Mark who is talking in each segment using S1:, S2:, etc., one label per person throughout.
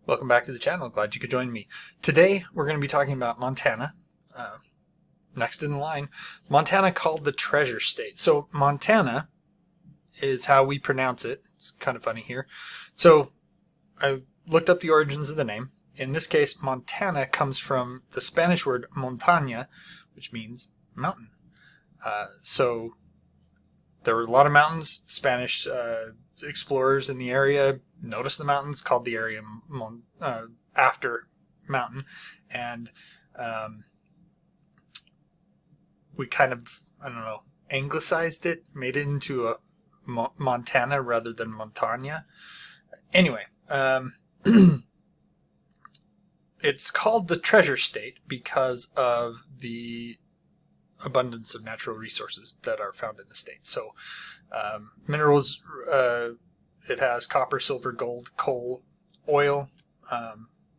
S1: Welcome back to the channel. Glad you could join me. Today we're going to be talking about Montana. Next in the line, Montana called the Treasure State. So Montana is how we pronounce it. It's kind of funny here. So I looked up the origins of the name. In this case, Montana comes from the Spanish word montaña, which means mountain. So there were a lot of mountains. Spanish explorers in the area noticed the mountains, called the area after mountain, and we kind of, I don't know, anglicized it, made it into a Montana rather than Montaña. Anyway, it's called the Treasure State because of the abundance of natural resources that are found in the state. So minerals, it has copper, silver, gold, coal, oil.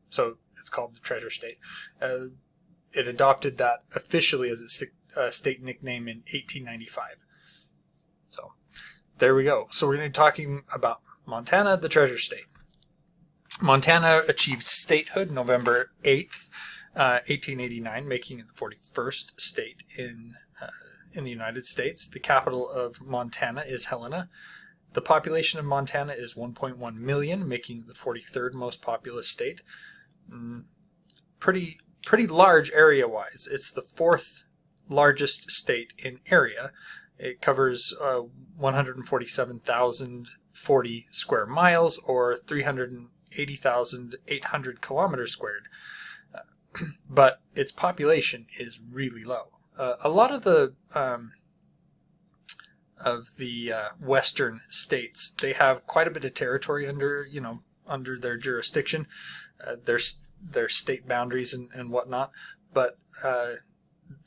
S1: So it's called the Treasure State. It adopted that officially as its state nickname in 1895. So there we go. So we're going to be talking about Montana, the Treasure State. Montana achieved statehood November 8th, 1889, making it the 41st state in the United States. The capital of Montana is Helena. The population of Montana is 1.1 million, making it the 43rd most populous state. Pretty large area-wise. It's the fourth largest state in area. It covers 147,040 square miles, or 380,800 kilometers squared. But its population is really low. A lot of the western states, they have quite a bit of territory under their jurisdiction, their state boundaries and whatnot. But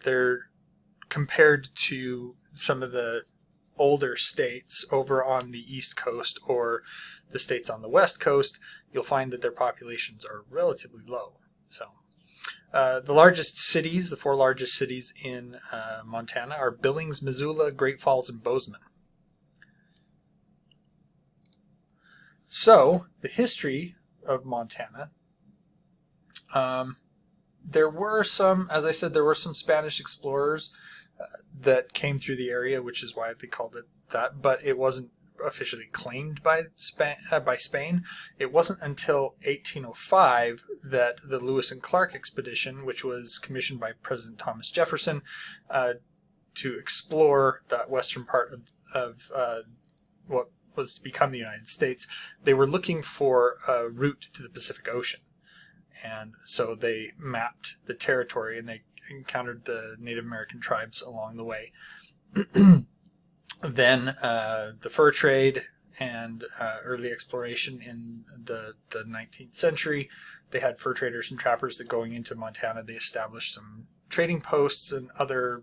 S1: they're compared to some of the older states over on the East Coast or the states on the West Coast, you'll find that their populations are relatively low. So the largest cities, the four largest cities in Montana, are Billings, Missoula, Great Falls, and Bozeman. So the history of Montana, there were some, as I said, there were some Spanish explorers that came through the area, which is why they called it that, but it wasn't officially claimed by Spain. It wasn't until 1805 that the Lewis and Clark expedition, which was commissioned by President Thomas Jefferson to explore that western part of what was to become the United States, they were looking for a route to the Pacific Ocean. And so they mapped the territory, and they encountered the Native American tribes along the way. Then the fur trade and early exploration in the 19th century, they had fur traders and trappers that going into Montana, they established some trading posts and other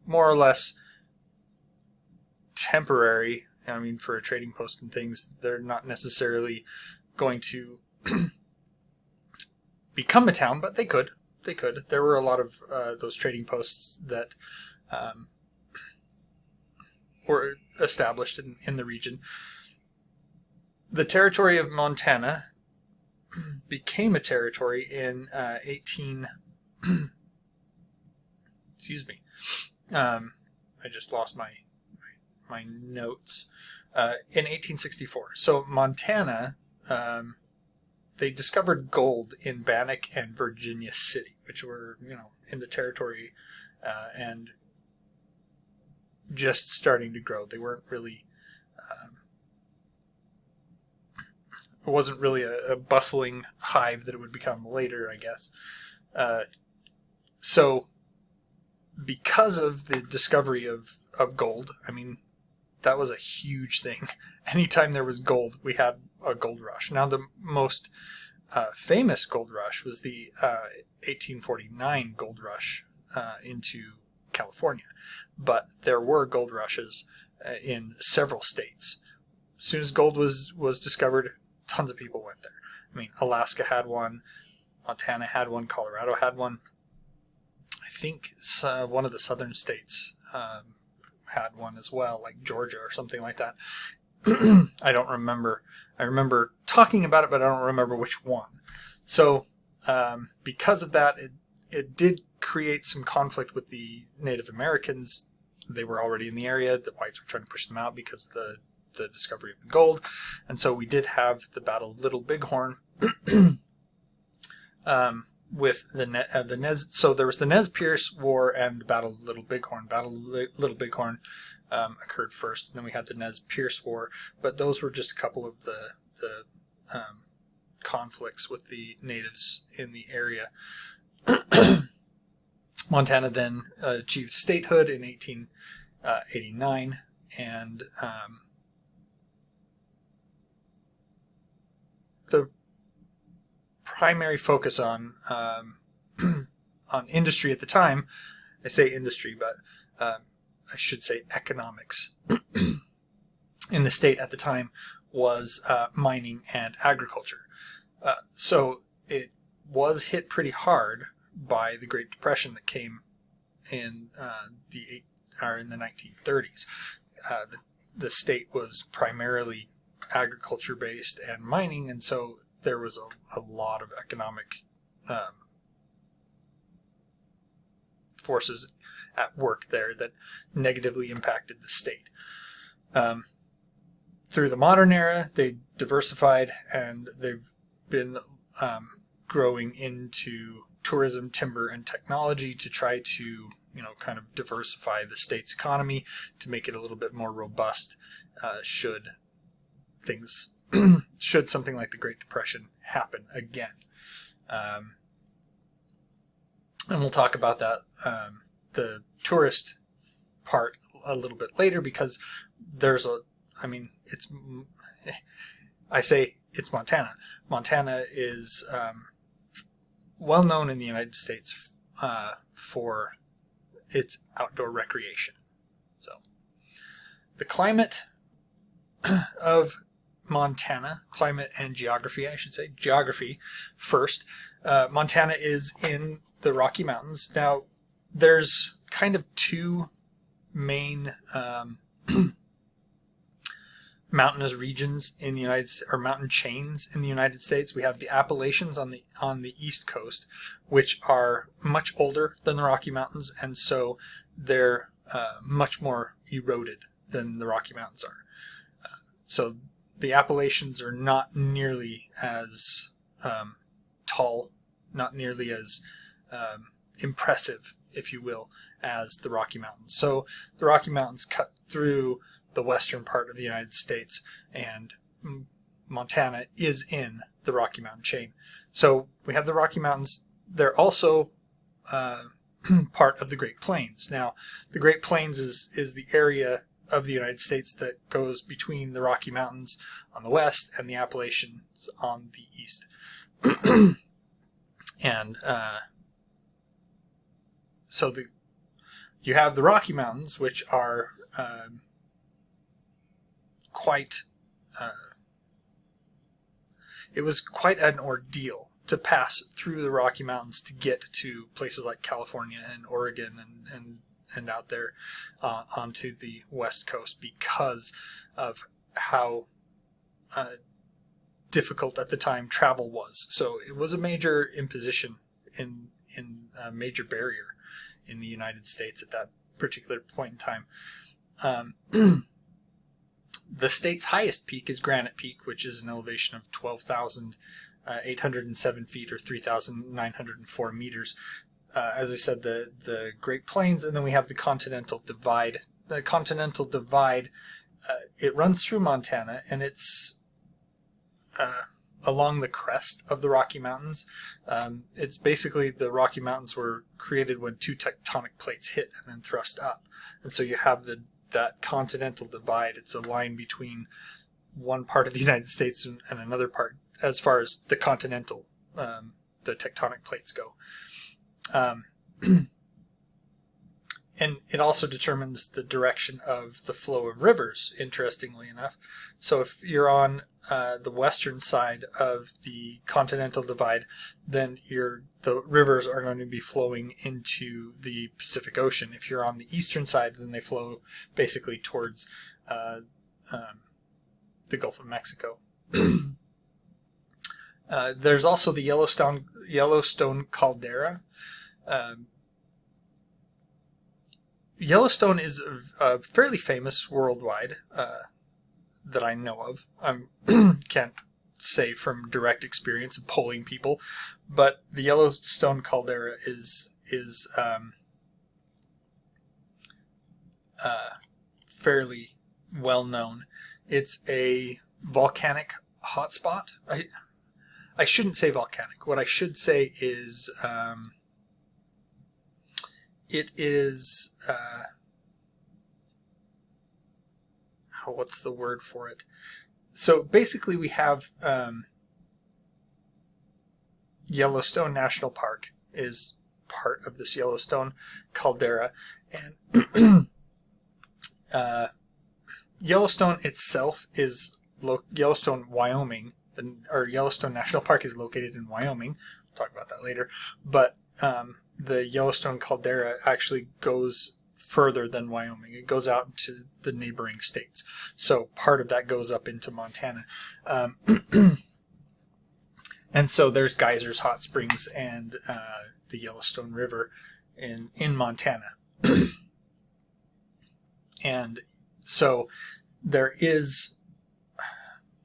S1: more or less temporary, I mean, for a trading post and things, they're not necessarily going to become a town, but they could. They could. There were a lot of those trading posts that were established in the region. The territory of Montana became a territory in excuse me. I just lost my notes. In 1864. So Montana, they discovered gold in Bannock and Virginia City, which were, in the territory and just starting to grow. They weren't really, it wasn't really a bustling hive that it would become later, I guess. So because of the discovery of gold, I mean, that was a huge thing. Anytime there was gold, we had a gold rush. Now, the most famous gold rush was the 1849 gold rush into California. But there were gold rushes in several states. As soon as gold was discovered, tons of people went there. I mean, Alaska had one, Montana had one, Colorado had one. I think one of the southern states had one as well, like Georgia or something like that. I don't remember. I remember talking about it, but I don't remember which one. So because of that, it did create some conflict with the Native Americans. They were already in the area. The whites were trying to push them out because of the discovery of the gold. And so we did have the Battle of Little Bighorn with the Nez. So there was the Nez Perce War and the Battle of Little Bighorn. Battle of Little Bighorn occurred first, and then we had the Nez Perce War. But those were just a couple of the conflicts with the natives in the area. Montana then achieved statehood in 1889, and the primary focus on on industry at the time, I say industry, but I should say economics in the state at the time, was mining and agriculture. So it was hit pretty hard by the Great Depression that came in the 1930s. The state was primarily agriculture based and mining, and so there was a lot of economic forces at work there that negatively impacted the state. Through the modern era, they diversified, and they've been growing into tourism, timber, and technology to try to, kind of diversify the state's economy to make it a little bit more robust should something like the Great Depression happen again. And we'll talk about that, the tourist part, a little bit later, because it's Montana. Montana is well known in the United States for its outdoor recreation. So the climate of Montana, climate and geography, I should say. Geography first. Montana is in the Rocky Mountains. Now, there's kind of two main mountainous regions in the United States, or mountain chains in the United States. We have the Appalachians on the east coast, which are much older than the Rocky Mountains, and so they're much more eroded than the Rocky Mountains are. So the Appalachians are not nearly as tall, not nearly as impressive, if you will, as the Rocky Mountains. So the Rocky Mountains cut through the western part of the United States, and Montana is in the Rocky Mountain chain. So we have the Rocky Mountains. They're also part of the Great Plains. Now, the Great Plains is the area of the United States that goes between the Rocky Mountains on the west and the Appalachians on the east. And so you have the Rocky Mountains, which are it was quite an ordeal to pass through the Rocky Mountains to get to places like California and Oregon and out there onto the West Coast, because of how difficult at the time travel was. So it was a major imposition in a major barrier in the United States at that particular point in time. The state's highest peak is Granite Peak, which is an elevation of 12,807 feet, or 3,904 meters. As I said, the Great Plains, and then we have the Continental Divide. The Continental Divide, it runs through Montana, and it's along the crest of the Rocky Mountains. It's basically, the Rocky Mountains were created when two tectonic plates hit and then thrust up. And so you have that Continental Divide. It's a line between one part of the United States and another part, as far as the continental, the tectonic plates go. And it also determines the direction of the flow of rivers, interestingly enough. So if you're on the western side of the Continental Divide, then the rivers are going to be flowing into the Pacific Ocean. If you're on the eastern side, then they flow basically towards the Gulf of Mexico. There's also the Yellowstone caldera. Yellowstone is fairly famous worldwide that I know of. I can't say from direct experience of polling people, but the Yellowstone caldera is fairly well known. It's a volcanic hotspot. I shouldn't say volcanic. What I should say is it is what's the word for it? So basically we have Yellowstone National Park is part of this Yellowstone caldera, and Yellowstone itself is Yellowstone, Wyoming, or Yellowstone National Park is located in Wyoming. We'll talk about that later. But the Yellowstone caldera actually goes further than Wyoming. It goes out into the neighboring states. So part of that goes up into Montana. And so there's geysers, hot springs, and the Yellowstone River in Montana. And so there is,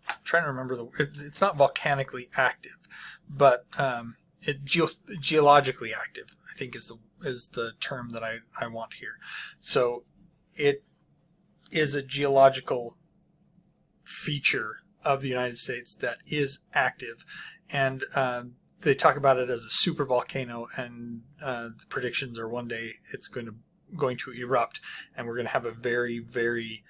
S1: I'm trying to remember, it's not volcanically active, but geologically active, I think is the term that I want here. So it is a geological feature of the United States that is active, and they talk about it as a super volcano, and the predictions are one day it's going to erupt, and we're going to have a very, very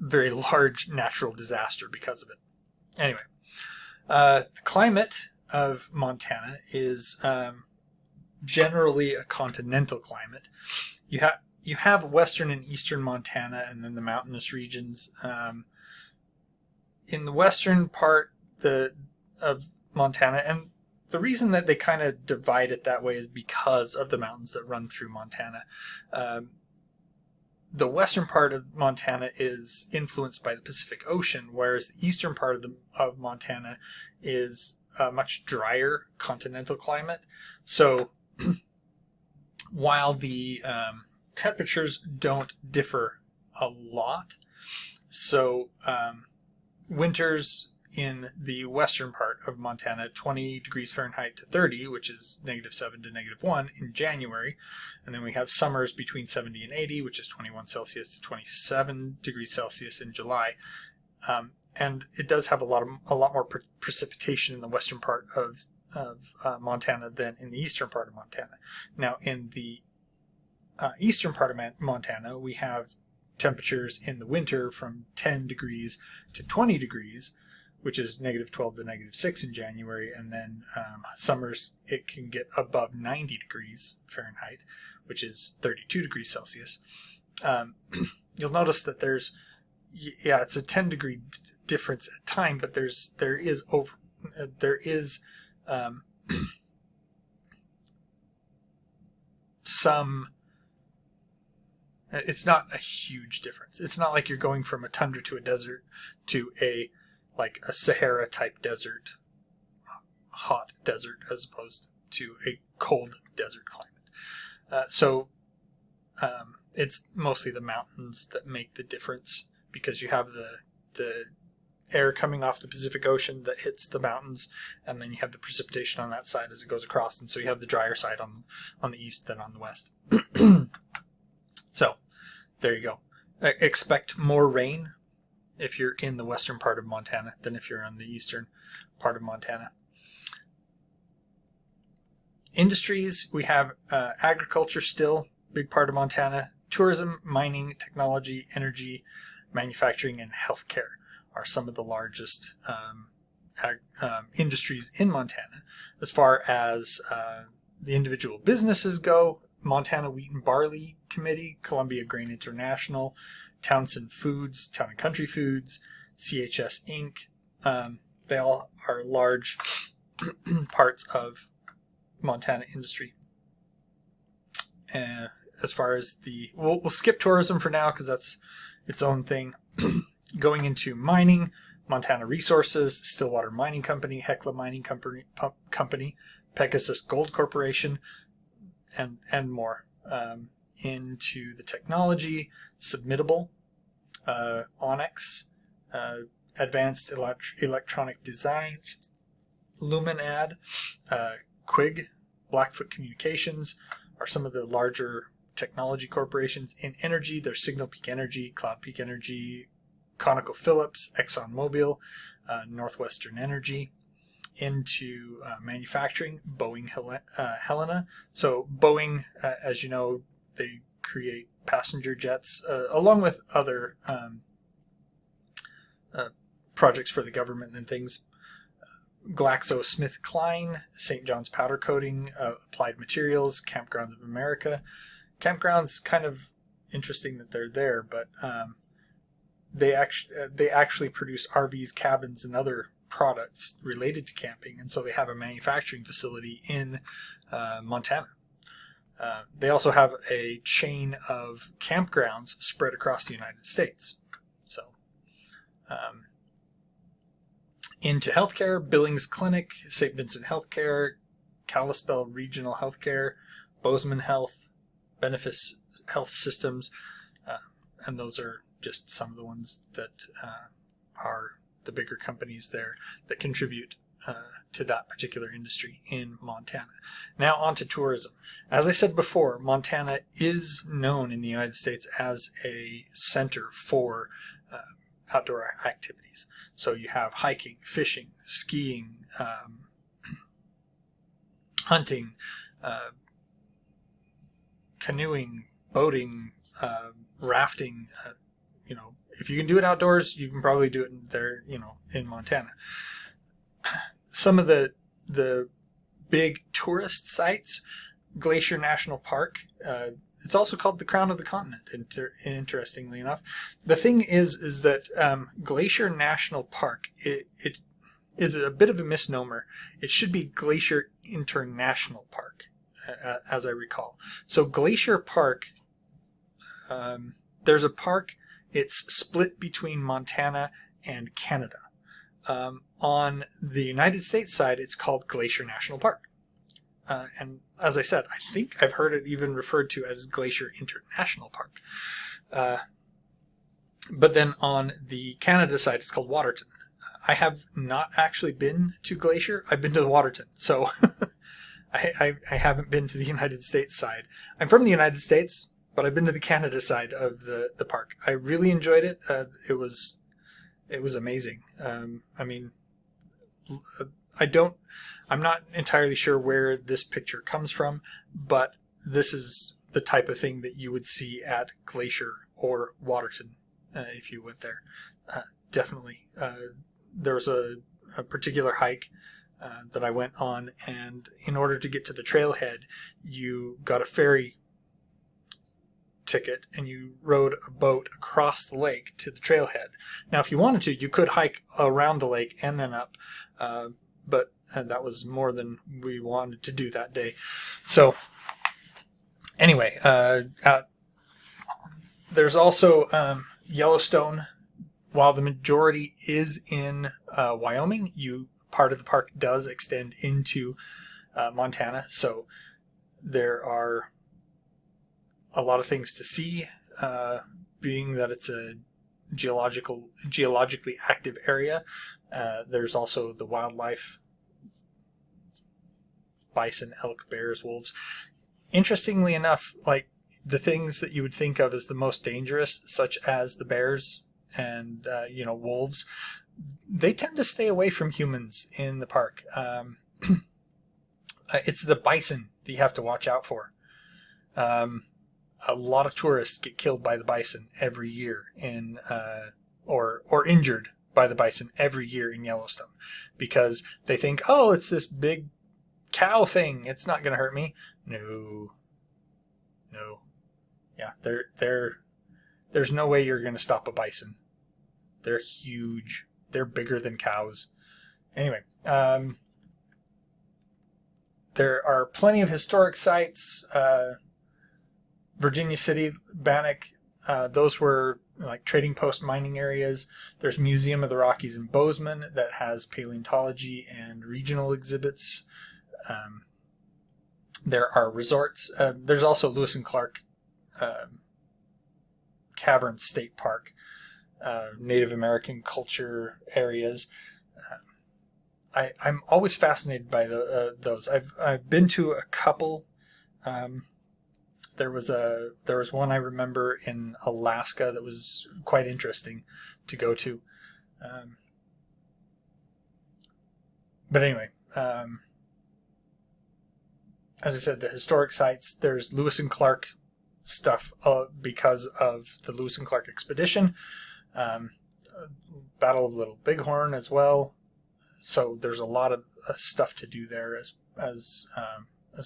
S1: very large natural disaster because of it. Anyway, the climate of Montana is generally a continental climate. You have western and eastern Montana, and then the mountainous regions. In the western part of Montana, and the reason that they kind of divide it that way is because of the mountains that run through Montana. The western part of Montana is influenced by the Pacific Ocean, whereas the eastern part of Montana is a much drier continental climate. So while the temperatures don't differ a lot, so winters in the western part of Montana, 20 degrees Fahrenheit to 30, which is -7 to -1 in January. And then we have summers between 70 and 80, which is 21 Celsius to 27 degrees Celsius in July. And it does have a lot more precipitation in the western part of Montana than in the eastern part of Montana. Now, in the eastern part of Montana, we have temperatures in the winter from 10 degrees to 20 degrees, which is -12 to -6 in January, and then summers it can get above 90 degrees Fahrenheit, which is 32 degrees Celsius. You'll notice that it's a 10-degree difference at time, but there is some. It's not a huge difference. It's not like you're going from a tundra to a desert to a Sahara type desert, hot desert, as opposed to a cold desert climate. So it's mostly the mountains that make the difference, because you have the air coming off the Pacific Ocean that hits the mountains, and then you have the precipitation on that side as it goes across, and so you have the drier side on the east than on the west. So there you go. Expect more rain if you're in the western part of Montana than if you're on the eastern part of Montana. Industries, we have agriculture still, big part of Montana. Tourism, mining, technology, energy, manufacturing, and healthcare are some of the largest industries in Montana. As far as the individual businesses go, Montana Wheat and Barley Committee, Columbia Grain International, Townsend Foods, Town and Country Foods, CHS Inc. They all are large parts of Montana industry. as far as we'll skip tourism for now because that's its own thing. Going into mining, Montana Resources, Stillwater Mining Company, Hecla Mining Company, Pegasus Gold Corporation, and more. Into the technology, Submittable, Onyx, Advanced Electronic Design, Luminad, Quig, Blackfoot Communications are some of the larger technology corporations. In energy, there's Signal Peak Energy, Cloud Peak Energy, ConocoPhillips, ExxonMobil, Northwestern Energy. Into manufacturing, Boeing Helena. So Boeing, as you know, they create passenger jets along with other projects for the government and things. GlaxoSmithKline, St. John's Powder Coating, Applied Materials, Campgrounds of America. Campgrounds, kind of interesting that they're there, but they actually produce RVs, cabins, and other products related to camping, and so they have a manufacturing facility in Montana. They also have a chain of campgrounds spread across the United States. So, into healthcare, Billings Clinic, St. Vincent Healthcare, Kalispell Regional Healthcare, Bozeman Health, Benefice Health Systems, and those are just some of the ones that are the bigger companies there that contribute to that particular industry in Montana. Now on to tourism. As I said before, Montana is known in the United States as a center for outdoor activities. So you have hiking, fishing, skiing, hunting, canoeing, boating, rafting. If you can do it outdoors, you can probably do it there, in Montana. Some of the big tourist sites, Glacier National Park. It's also called the Crown of the Continent, interestingly enough. The thing is that Glacier National Park, it is a bit of a misnomer. It should be Glacier International Park, as I recall. So Glacier Park, there's a park, it's split between Montana and Canada. On the United States side, it's called Glacier National Park. And as I said, I think I've heard it even referred to as Glacier International Park. But then on the Canada side, it's called Waterton. I have not actually been to Glacier. I've been to Waterton. So I haven't been to the United States side. I'm from the United States, but I've been to the Canada side of the park. I really enjoyed it. It was amazing. I'm not entirely sure where this picture comes from, but this is the type of thing that you would see at Glacier or Waterton if you went there. Definitely. There was a particular hike that I went on, and in order to get to the trailhead, you got a ferry ticket and you rode a boat across the lake to the trailhead. Now, if you wanted to, you could hike around the lake and then up, but that was more than we wanted to do that day. So anyway, there's also Yellowstone. While the majority is in Wyoming, part of the park does extend into Montana. So there are a lot of things to see, being that it's a geologically active area. There's also the wildlife: bison, elk, bears, wolves. Interestingly enough, like the things that you would think of as the most dangerous, such as the bears and wolves, they tend to stay away from humans in the park. It's the bison that you have to watch out for. A lot of tourists get killed by the bison every year or injured by the bison every year in Yellowstone, because they think, oh, it's this big cow thing, it's not going to hurt me. No. Yeah, there's no way you're going to stop a bison. They're huge. They're bigger than cows. Anyway, there are plenty of historic sites. Virginia City, Bannock, those were like trading post mining areas. There's Museum of the Rockies in Bozeman that has paleontology and regional exhibits. There are resorts. There's also Lewis and Clark Cavern State Park, Native American culture areas. I'm always fascinated by those. I've been to a couple. There was one I remember in Alaska that was quite interesting to go to. But anyway, as I said, the historic sites, there's Lewis and Clark stuff because of the Lewis and Clark expedition. Battle of Little Bighorn as well. So there's a lot of stuff to do there as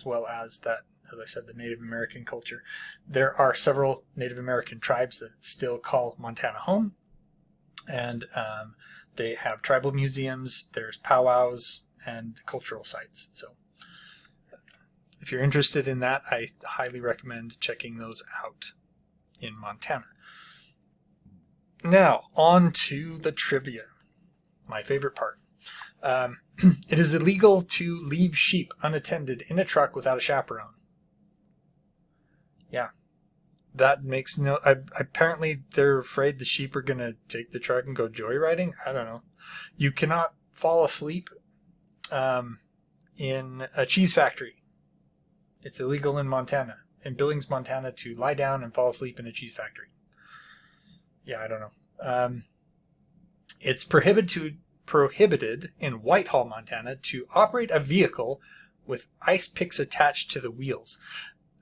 S1: well as that, as I said, the Native American culture. There are several Native American tribes that still call Montana home, and they have tribal museums, there's powwows, and cultural sites. So if you're interested in that, I highly recommend checking those out in Montana. Now, on to the trivia, my favorite part. It is illegal to leave sheep unattended in a truck without a chaperone. Yeah, that makes no... apparently, they're afraid the sheep are going to take the truck and go joyriding. I don't know. You cannot fall asleep in a cheese factory. It's illegal in Montana, in Billings, Montana, to lie down and fall asleep in a cheese factory. Yeah, I don't know. It's prohibited in Whitehall, Montana, to operate a vehicle with ice picks attached to the wheels.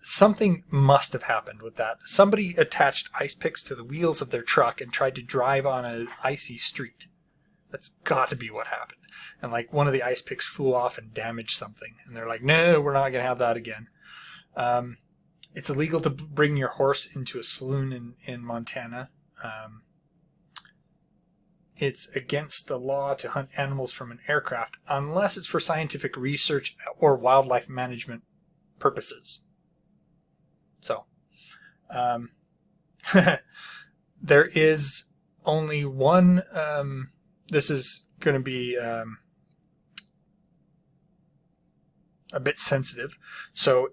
S1: Something must have happened with that. Somebody attached ice picks to the wheels of their truck and tried to drive on an icy street. That's got to be what happened. And like one of the ice picks flew off and damaged something. And they're like, no, we're not going to have that again. It's illegal to bring your horse into a saloon in Montana. It's against the law to hunt animals from an aircraft unless it's for scientific research or wildlife management purposes. So, there is only one, this is going to be a bit sensitive. So,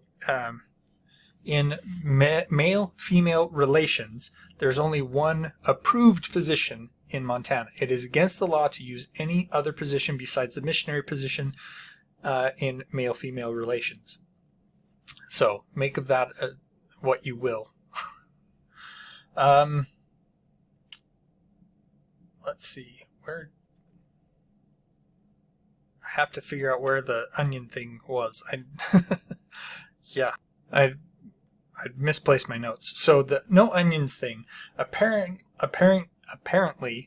S1: in male-female relations, there's only one approved position in Montana. It is against the law to use any other position besides the missionary position in male-female relations. So make of that what you will. Let's see. Where? I have to figure out where the onion thing was. Yeah, I misplaced my notes. So the no onions thing. Apparently,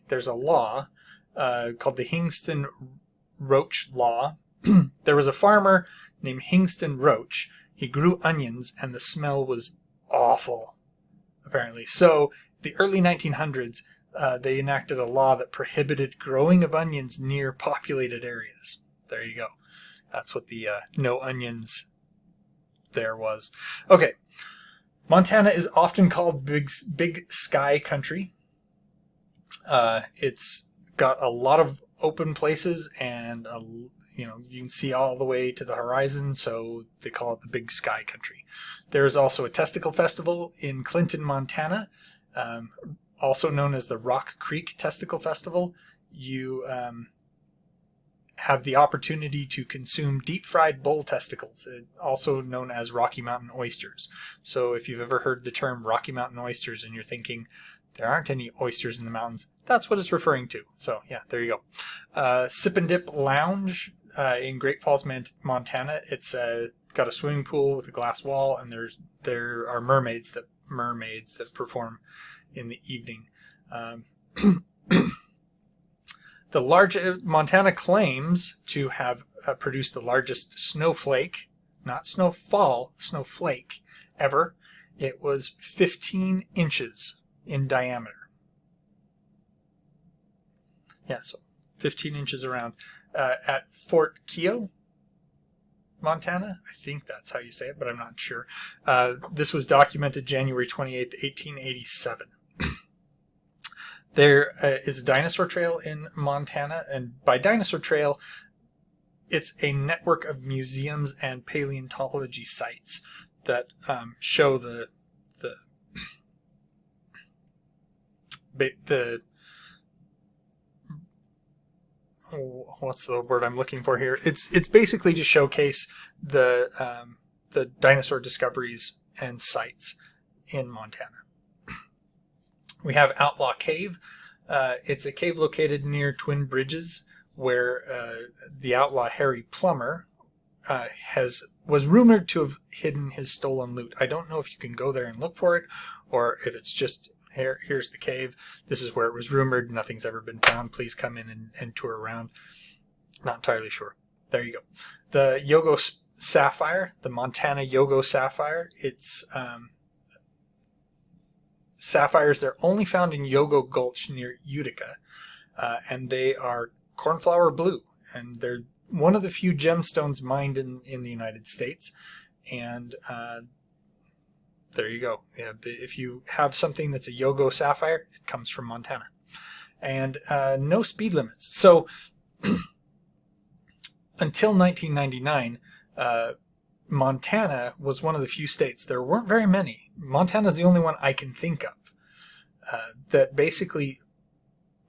S1: there's a law called the Hingston Roach Law. There was a farmer named Hingston Roach. He grew onions, and the smell was awful, apparently. So, the early 1900s, they enacted a law that prohibited growing of onions near populated areas. There you go. That's what the no onions there was. Okay. Montana is often called Big Sky Country. It's got a lot of open places, and you can see all the way to the horizon, so they call it the Big Sky Country. There is also a testicle festival in Clinton, Montana, also known as the Rock Creek Testicle Festival. You have the opportunity to consume deep-fried bull testicles, also known as Rocky Mountain oysters. So if you've ever heard the term Rocky Mountain oysters and you're thinking, there aren't any oysters in the mountains, that's what it's referring to. So yeah, there you go. Sip and Dip Lounge in Great Falls, Montana. It's got a swimming pool with a glass wall, and there are mermaids that perform in the evening. Montana claims to have produced the largest snowflake, not snowfall, snowflake ever. It was 15 inches in diameter. Yeah, so 15 inches around. At Fort Keogh, Montana. I think that's how you say it, but I'm not sure. This was documented January 28th, 1887. There is a dinosaur trail in Montana, and by dinosaur trail, it's a network of museums and paleontology sites that show the what's the word I'm looking for here? It's basically to showcase the dinosaur discoveries and sites in Montana. We have Outlaw Cave. It's a cave located near Twin Bridges, where the outlaw Harry Plummer was rumored to have hidden his stolen loot. I don't know if you can go there and look for it, or if it's just here's the cave. This is where it was rumored. Nothing's ever been found. Please come in and tour around. Not entirely sure. There you go. The Yogo Sapphire, the Montana Yogo Sapphire. It's sapphires. They're only found in Yogo Gulch near Utica, and they are cornflower blue, and they're one of the few gemstones mined in the United States. And there you go. If you have something that's a Yogo Sapphire, it comes from Montana. And no speed limits. So until 1999, Montana was one of the few states. There weren't very many. Montana's the only one I can think of that basically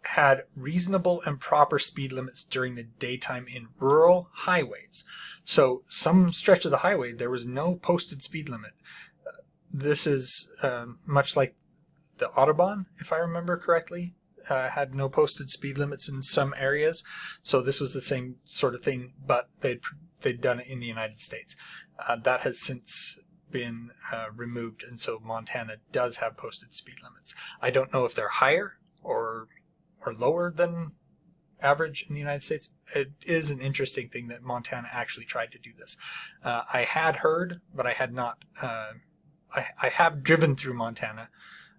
S1: had reasonable and proper speed limits during the daytime in rural highways. So some stretch of the highway, there was no posted speed limit. This is much like the Autobahn, if I remember correctly, had no posted speed limits in some areas. So this was the same sort of thing, but they'd done it in the United States. That has since been removed, and so Montana does have posted speed limits. I don't know if they're higher or lower than average in the United States. It is an interesting thing that Montana actually tried to do this. I had heard, but I had not. I have driven through Montana,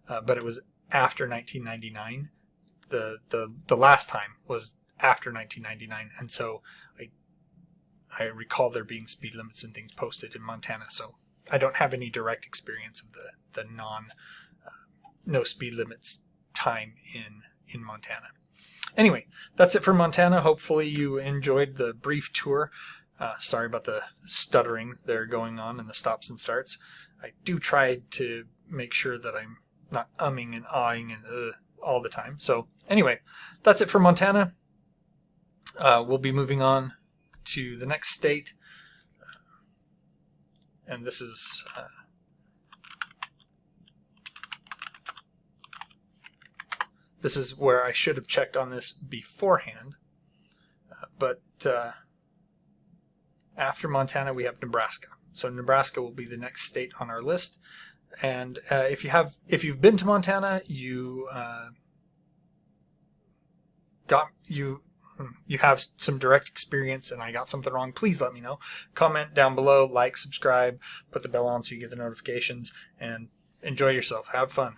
S1: but it was after 1999. The last time was after 1999, and so I recall there being speed limits and things posted in Montana. So I don't have any direct experience of the no speed limits time in Montana. Anyway, that's it for Montana. Hopefully you enjoyed the brief tour. Sorry about the stuttering there going on and the stops and starts. I do try to make sure that I'm not umming and ahhing and all the time. So anyway, that's it for Montana. We'll be moving on to the next state. And this is where I should have checked on this beforehand. But after Montana, we have Nebraska. So Nebraska will be the next state on our list. And if you've been to Montana, you have some direct experience and I got something wrong, please let me know. Comment down below, like, subscribe, put the bell on so you get the notifications, and enjoy yourself. Have fun.